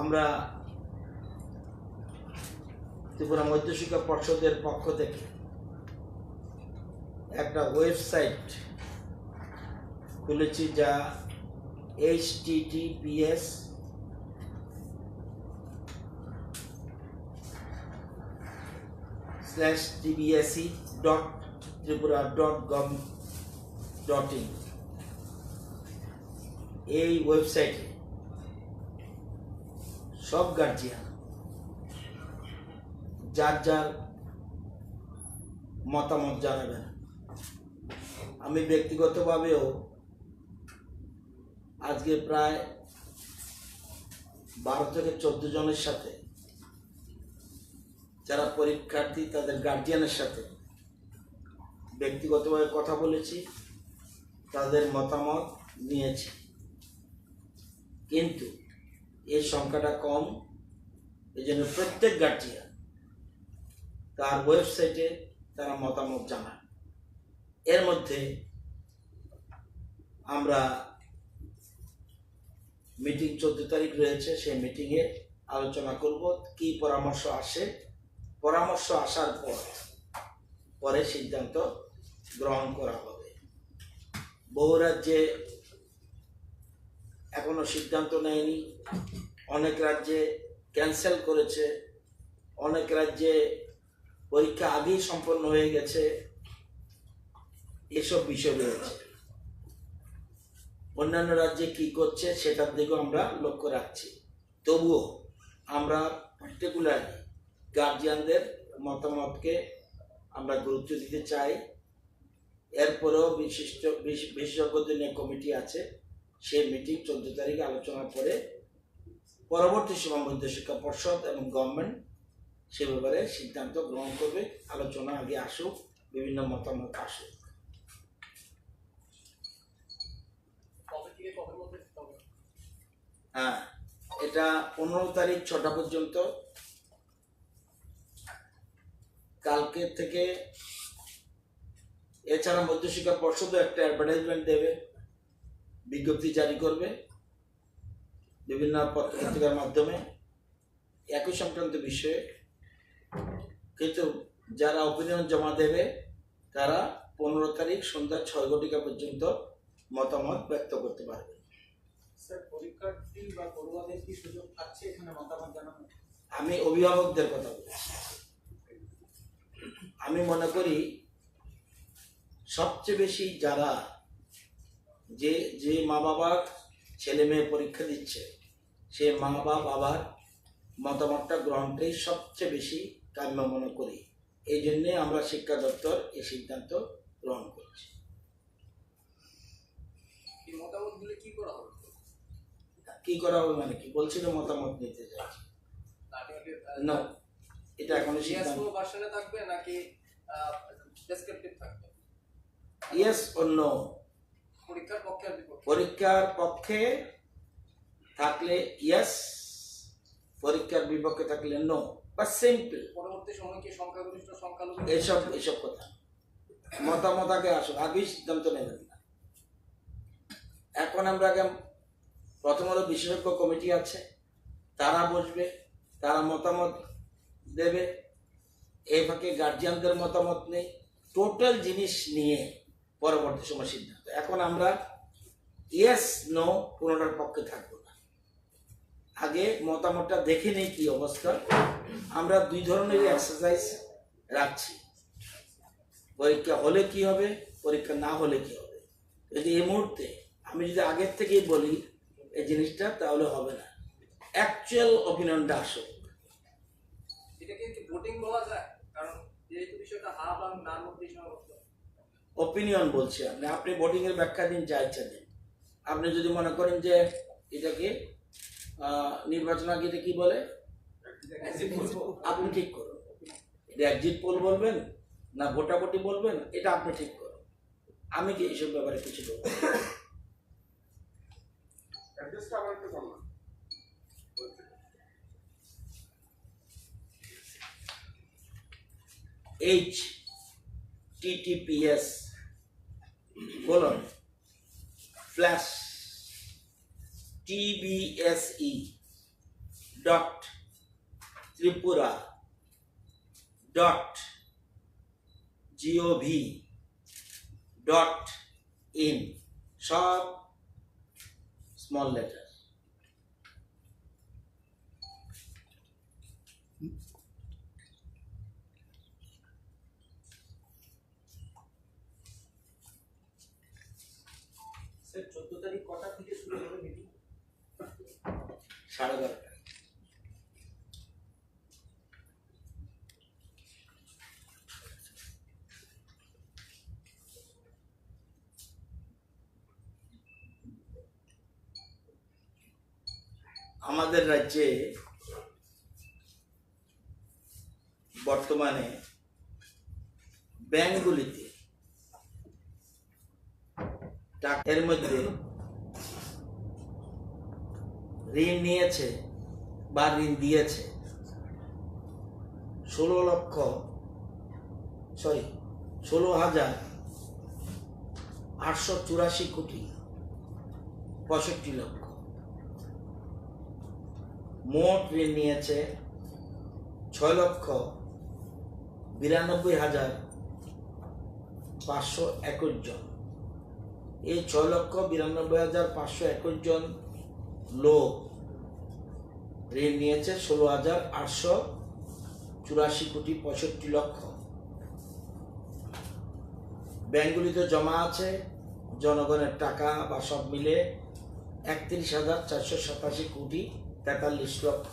আমরা ত্রিপুরা মধ্যশিক্ষা পর্ষদের পক্ষ থেকে একটা ওয়েবসাইট খুলেছি, যা https://tbse.tripura.gov.in। এই ওয়েবসাইটে সব গার্জিয়ান যার যার মতামত জানাবেন। আমি ব্যক্তিগতভাবেও আজকে প্রায় 12 থেকে 14 জনের সাথে, যারা পরীক্ষার্থী তাদের গার্জিয়ানের সাথে ব্যক্তিগতভাবে কথা বলেছি, তাদের মতামত নিয়েছি। কিন্তু এই সংখ্যাটা কম, এই জন্য প্রত্যেক গার্জিয়ান তার ওয়েবসাইটে তারা মতামত জানায়। এর মধ্যে আমরা মিটিং 14 তারিখ রয়েছে, সেই মিটিংয়ে আলোচনা করব কি পরামর্শ আসে। পরামর্শ আসার পরে সিদ্ধান্ত গ্রহণ করা হবে। বহু রাজ্যে এখনো সিদ্ধান্ত নেয়নি, অনেক রাজ্যে ক্যান্সেল করেছে, অনেক রাজ্যে পরীক্ষা আগেই সম্পন্ন হয়ে গেছে। এসব বিষয় রয়েছে। অন্যান্য রাজ্যে কি করছে সেটার দিকেও আমরা লক্ষ্য রাখছি। তবুও আমরা পার্টিকুলারলি গার্জিয়ানদের মতামতকে আমরা গুরুত্ব দিতে চাই। এরপরেও বিশেষজ্ঞদের নিয়ে কমিটি আছে, সেই মিটিং 14 তারিখে আলোচনার পরে পরবর্তী সময় মধ্যশিক্ষা পর্ষদ এবং গভর্নমেন্ট সে ব্যাপারে সিদ্ধান্ত গ্রহণ করবে। আলোচনা আগে আসুক, বিভিন্ন মতামত আসুক। হ্যাঁ, এটা 15 তারিখ 6টা পর্যন্ত। কালকে থেকে এছাড়া মধ্যশিক্ষা পর্ষদও একটা অ্যাডভার্টাইজমেন্ট দেবে, বিজ্ঞপ্তি জারি করবে বিভিন্ন পত্রিকার মাধ্যমে একই সংক্রান্ত বিষয়ে। কিন্তু যারা অপিনিয়ন জমা দেবে তারা 15 তারিখ সন্ধ্যা 6 ঘটিকা পর্যন্ত মতামত ব্যক্ত করতে পারবে। স্যার, পরীক্ষার্থী বা পড়ুয়াদের কি সুযোগ থাকছে এখানে মতামত জানানো? আমি অভিভাবকদের কথা বলছি। আমি মনে করি সবচেয়ে বেশি যারা যে মা বাবার ছেলে মেয়ে পরীক্ষা দিচ্ছে, সে মা বাবার মতামতটা গ্রহণটাই সবচেয়ে বেশি কাম্য মনে করি। এই জন্যে আমরা শিক্ষা দপ্তর এই সিদ্ধান্ত গ্রহণ করছি। মতামতগুলো কি করা হবে? কি করা হবে মানে কি বলছিল? মতামত নিতে চাইছি না, এটা এখনো সিদ্ধান্ত। ভার্সনে থাকবে নাকি ডেসক্রিপটিভ থাকবে? Yes or no. পরীক্ষার পক্ষে আর বিপক্ষে? পরীক্ষার পক্ষে থাকলে ইয়েস, পরীক্ষার বিপক্ষে থাকলে নো, বা সিম্পল। পরবর্তী সময় কি সংখ্যাগরিষ্ঠ সংখ্যালঘু এসব কথা মতামত আগে আসুক, আগেই সিদ্ধান্ত নেবেন না। এখন আমরা প্রথম হলো বিশেষজ্ঞ কমিটি আছে, তারা বসবে, তারা মতামত দেবে। এই ফাঁকে গার্জিয়ানদের মতামত নেই, টোটাল জিনিস নিয়ে পরবর্তী সময় সিদ্ধান্ত। এখন আমরা ইয়েস নো কোনোটার পক্ষে থাকবো না, আগে মতামতটা দেখে নেই কি অবস্থা। আমরা 2 ধরনের এক্সারসাইজ রাখছি, পরীক্ষা হলে কি হবে, পরীক্ষা না হলে কি হবে। যদি এই মুহূর্তে আমি যদি আগের থেকেই বলি এই জিনিসটা, তাহলে হবে না। অ্যাকচুয়াল অপিনিয়নটা আসুক। এটাকে কি ভোটিং বলা যায়? কারণ যেহেতু বিষয়টা হা বা নার মধ্যে সীমাবদ্ধ। অপিনিয়ন বলছি আপনি ভোটিং এর ব্যাখ্যা দিন, যা ইচ্ছা দিন। আপনি যদি মনে করেন যে এটাকে নির্বাচন আগে কি বলে, আপনি ঠিক করুন। এটা এক্সিট পোল বলবেন না ভোটাভুটি বলবেন, এটা আপনি ঠিক করুন। আমি কি এইসব ব্যাপারে কিছু বলবো? https://tbse dot Tripura dot G O V dot in, সব স্মল লেটার। স্যার 14 তারিখ কটা থেকে শুরু হবে মিটিং? 12:30। আমাদের রাজ্যে বর্তমানে ব্যাংকগুলিতে এর মধ্যে ঋণ নিয়েছে বা ঋণ দিয়েছে 16,884 কোটি 65 লক্ষ। মোট ঋণ নিয়েছে 6,92,521 জন। এই 6,92,521 জন লোক ঋণ নিয়েছে 16,884 কোটি 65 লক্ষ। ব্যাংকগুলিতে জমা আছে জনগণের টাকা বা সব মিলে 31,487 কোটি 43 লক্ষ।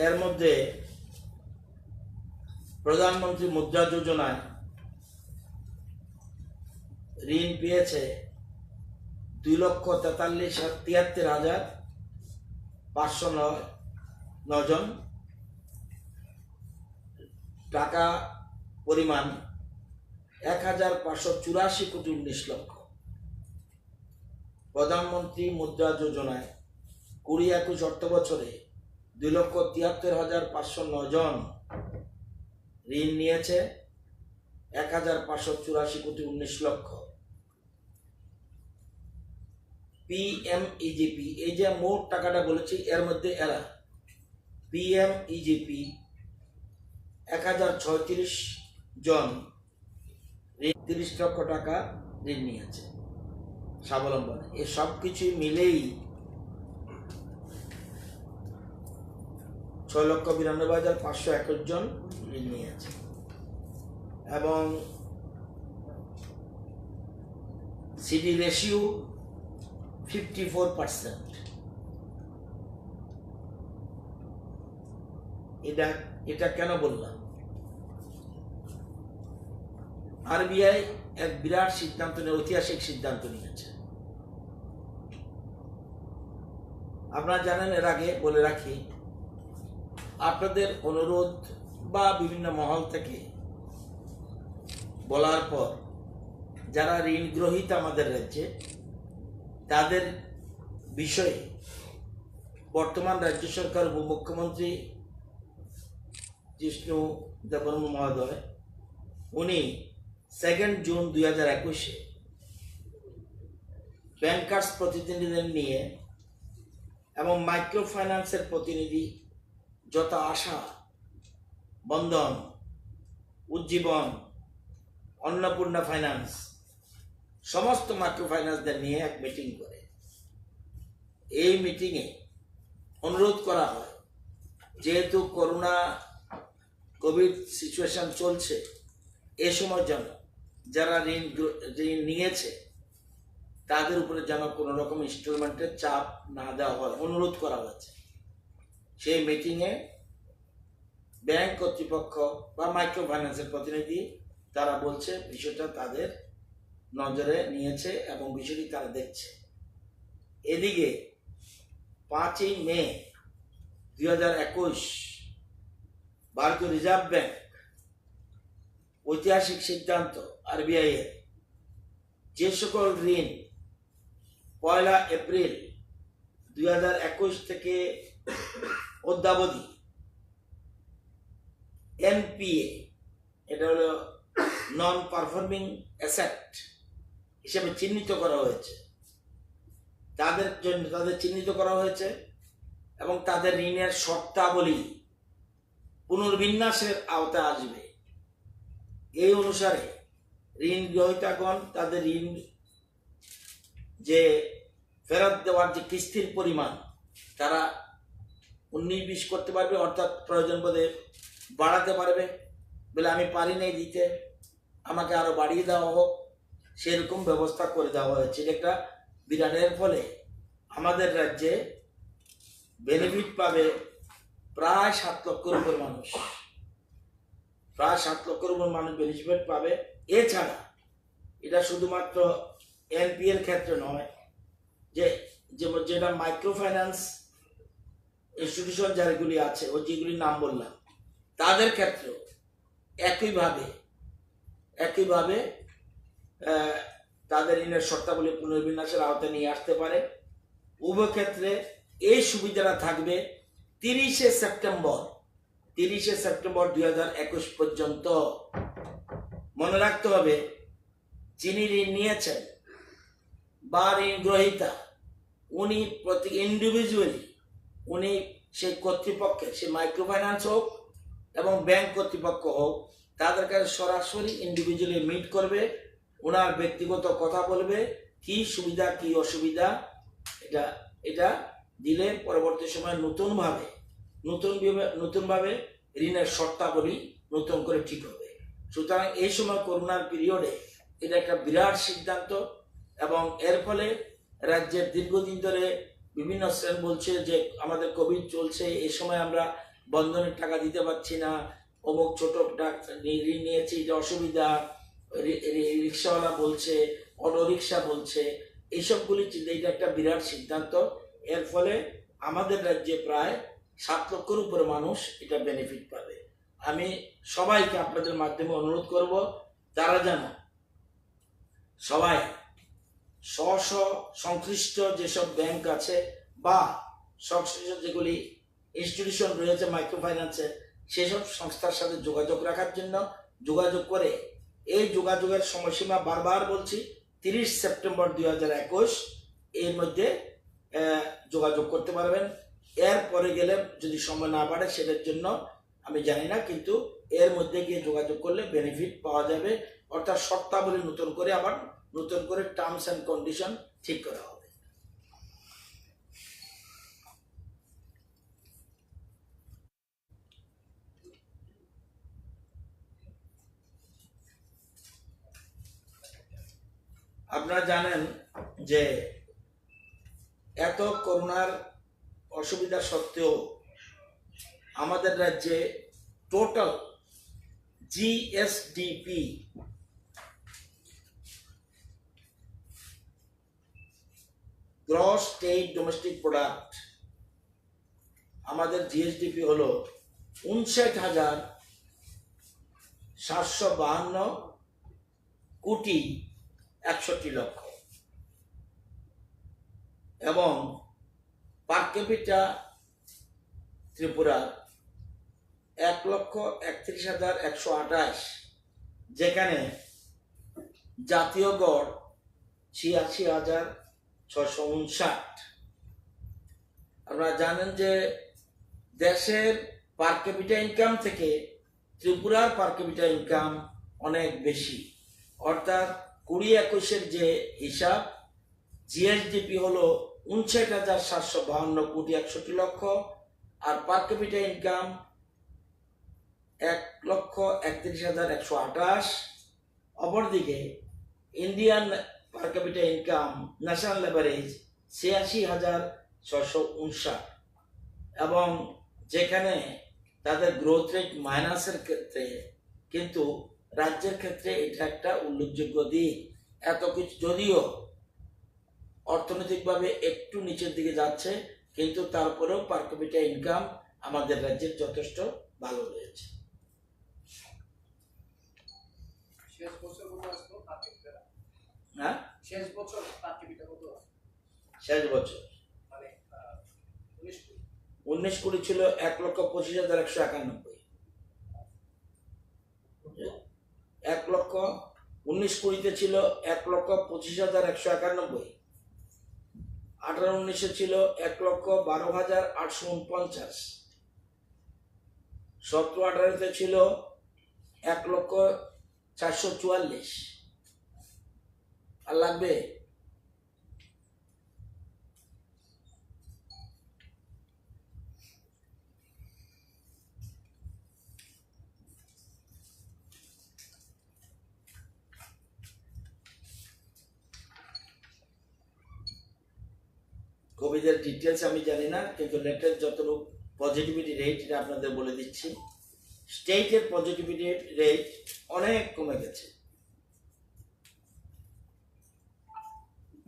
এর মধ্যে প্রধানমন্ত্রী মুদ্রা যোজনায় ঋণ পেয়েছে 2,73,509 জন। টাকা পরিমাণ 1,584 কোটি 19 লক্ষ। প্রধানমন্ত্রী মুদ্রা যোজনায় 20-21 অর্থ বছরে 2,73,509 জন ঋণ নিয়েছে 1,584 কোটি 19 লক্ষ। পিএমইজিপি, এই যে মোট টাকাটা বলেছি এর মধ্যে এরা পিএমইজিপি 1,036 জন 30 লক্ষ টাকা ঋণ নিয়েছে স্বাবলম্বন। এ সব কিছু মিলেই 6,92,521 জন ঋণ নিয়েছে এবং সিডি রেশিও 54%। এটা কেন বললাম? আরবিআই এক বিরাট সিদ্ধান্ত নিয়ে, ঐতিহাসিক সিদ্ধান্ত নিয়েছে। আপনারা জানেন, এর আগে বলে রাখি, আপনাদের অনুরোধ বা বিভিন্ন মহল থেকে বলার পর যারা ঋণ গ্রহীতা আমাদের রাজ্যে, তাদের বিষয়ে বর্তমান রাজ্য সরকার উপমুখ্যমন্ত্রী জিষ্ণু দেববর্মা মহোদয়, উনি 2 জুন 2021 ব্যাংকার্স প্রতিনিধিদের নিয়ে এবং মাইক্রো ফাইন্যান্সের প্রতিনিধি যত আশা, বন্ধন, উজ্জীবন, অন্নপূর্ণা ফাইন্যান্স, সমস্ত মাইক্রো ফাইন্যান্সদের নিয়ে এক মিটিং করে। এই মিটিংয়ে অনুরোধ করা হয়, যেহেতু করোনা কোভিড সিচুয়েশন চলছে, এ সময় যেন যারা ঋণ নিয়েছে তাদের উপরে যেন কোনো রকম ইনস্টলমেন্টের চাপ না দেওয়া হয়, অনুরোধ করা হয়েছে। সেই মিটিংয়ে ব্যাংক কর্তৃপক্ষ বা মাইক্রো ফাইন্যান্সের প্রতিনিধি তারা বলছে বিষয়টা তাদের নজরে নিয়েছে এবং বিষয়টি তারা দেখছে। এদিকে 5 মে 2021 ভারতীয় রিজার্ভ ব্যাংক ঐতিহাসিক সিদ্ধান্ত আরবিআই এর যে সকল ঋণ 1 এপ্রিল 2021 থেকে অদ্যাবধি এনপিএ, এটা হলো নন পারফর্মিং অ্যাসেট হিসেবে চিহ্নিত করা হয়েছে, তাদের চিহ্নিত করা হয়েছে এবং তাদের ঋণের শর্তাবলী পুনর্বিন্যাসের আওতায় আসবে। এই অনুসারে ঋণ গ্রহীতাগণ তাদের ঋণ যে ফেরত দেওয়ার যে কিস্তির পরিমাণ তারা 19-20 করতে পারবে, অর্থাৎ প্রয়োজন বোধে বাড়াতে পারবে, বলে আমি পারি নাই দিতে, আমাকে আরো বাড়িয়ে দেওয়া হোক, সেরকম ব্যবস্থা করে দেওয়া হয়েছে। এটা বিরাটের ফলে আমাদের রাজ্যে বেনিফিট পাবে প্রায় 7 লক্ষের উপর মানুষ, প্রায় 7 লক্ষের উপর মানুষ বেনিফিট পাবে। এছাড়া এটা শুধুমাত্র এনপি এর ক্ষেত্রে নয়, যেটা মাইক্রো ফাইন্যান্স ইনস্টিটিউশন যেগুলি আছে ও যেগুলির নাম বললাম তাদের ক্ষেত্রেও একইভাবে তাদের ঋণের শর্তাবলী পুনর্বিন্যাসের আওতায় নিয়ে আসতে পারে। উভয় ক্ষেত্রে এই সুবিধাটা থাকবে 30শে সেপ্টেম্বর 2021 পর্যন্ত। মনে রাখতে হবে, যিনি ঋণ নিয়েছেন বা ঋণ গ্রহীতা উনি প্রতি ইন্ডিভিজুয়ালি উনি সেই কর্তৃপক্ষের, সে মাইক্রো ফাইন্যান্স হোক এবং ব্যাংক কর্তৃপক্ষ হোক, তাদের কাছে সরাসরি ইন্ডিভিজুয়ালি মিট করবে, ওনার ব্যক্তিগত কথা বলবে, কি সুবিধা কি অসুবিধা, এটা দিলে পরবর্তী সময় নতুনভাবে ঋণের শর্তাবলী নতুন করে ঠিক হবে। সুতরাং এই সময় করোনার পিরিয়ডে এটা একটা বিরাট সিদ্ধান্ত, এবং এর ফলে রাজ্যের দীর্ঘদিন ধরে বিভিন্ন শ্রেণী বলছে যে আমাদের কোভিড চলছে, এই সময় আমরা বন্ধনের টাকা দিতে পারছি না, অমুক ছোট ঋণ নিয়েছি, এটা অসুবিধা, রিক্সাওয়ালা বলছে, অটো রিক্সা বলছে, এইসবগুলি এটা একটা বিরাট সিদ্ধান্ত। এর ফলে আমাদের রাজ্যে প্রায় 7 লক্ষের উপরে মানুষ এটা বেনিফিট পাবে। আমি সবাইকে আপনাদের মাধ্যমে অনুরোধ করব, তারা যেন সবাই সংশ্লিষ্ট যেসব ব্যাংক আছে বা সংশ্লিষ্ট যেগুলি ইনস্টিটিউশন রয়েছে মাইক্রো ফাইন্যান্সে, সেসব সংস্থার সাথে যোগাযোগ রাখার জন্য যোগাযোগ করে, এই যোগাযোগের সময়সীমা বারবার বলছি 30 সেপ্টেম্বর 2021 এর মধ্যে যোগাযোগ করতে পারবেন। এর পরে গেলে যদি সময় না বাড়ে সেটার জন্য আমি জানি না, কিন্তু এর মধ্যে গিয়ে যোগাযোগ করলে বেনিফিট পাওয়া যাবে, অর্থাৎ শর্তাবলী নতুন করে টার্মস এন্ড কন্ডিশন ঠিক করা হবে। আপনারা জানেন যে এত করোনার অসুবিধা সত্ত্বেও আমাদের রাজ্যে total GSDP gross state domestic product, আমাদের জিএসডিপি হলো 59,752 কোটি 61 লক্ষ, এবং পার ক্যাপিটা ত্রিপুরা 1,31,128, যেখানে জাতীয় গড় 86,659। আপনারা জানেন যে দেশের পার ক্যাপিটা ইনকাম থেকে ত্রিপুরার পার ক্যাপিটা ইনকাম অনেক বেশি, অর্থাৎ 2021-এর যে হিসাব, জিএসডিপি হলো 59,752 কোটি 61 লক্ষ, আর পার ক্যাপিটা ইনকাম 1,31,128। অপরদিকে ইন্ডিয়ান পার ক্যাপিটা ইনকাম ন্যাশনাল এভারেজ 86,659, এবং যেখানে তাদের গ্রোথ রেট মাইনাসের ক্ষেত্রে, কিন্তু রাজ্যের ক্ষেত্রে এটা একটা উল্লেখযোগ্য দিক। এত কিছু যদিও অর্থনৈতিকভাবে একটু নিচের দিকে যাচ্ছে, কিন্তু তারপরেও পার ক্যাপিটা ইনকাম আমাদের রাজ্যের যথেষ্ট ভালো রয়েছে। হ্যাঁ, শেষ বছর মানে 19 কোটি ছিল 1,25,191। 19 কোটিতে ছিল 1,25,191, 18-19 ছিল 1,12,849, 17-18 ছিল 1,444। আর লাগবে? কোভিডের ডিটেলস আমি জানি না, কিন্তু লেটেস্ট যতটুকু পজিটিভিটি রেট এটা আপনাদের বলে দিচ্ছি। স্টেটের পজিটিভিটি রেট অনেক কমে গেছে।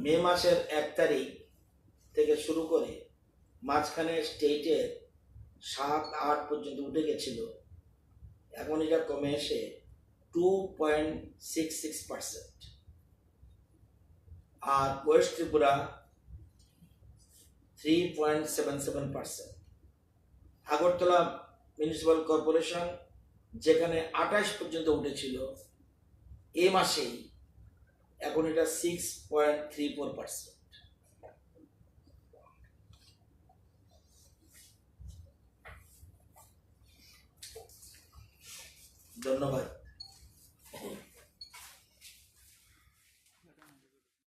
মে মাসের 1 তারিখ থেকে শুরু করে মাঝখানে স্টেটের 7-8 পর্যন্ত উঠে গেছিল, এখন এটা কমে এসে 2.66%। আর west Tripura 3.77%। Agartala municipal corporation যেখানে 28 পর্যন্ত উঠেছিল এই মাসেই, এখন এটা 6.34%। ধন্যবাদ।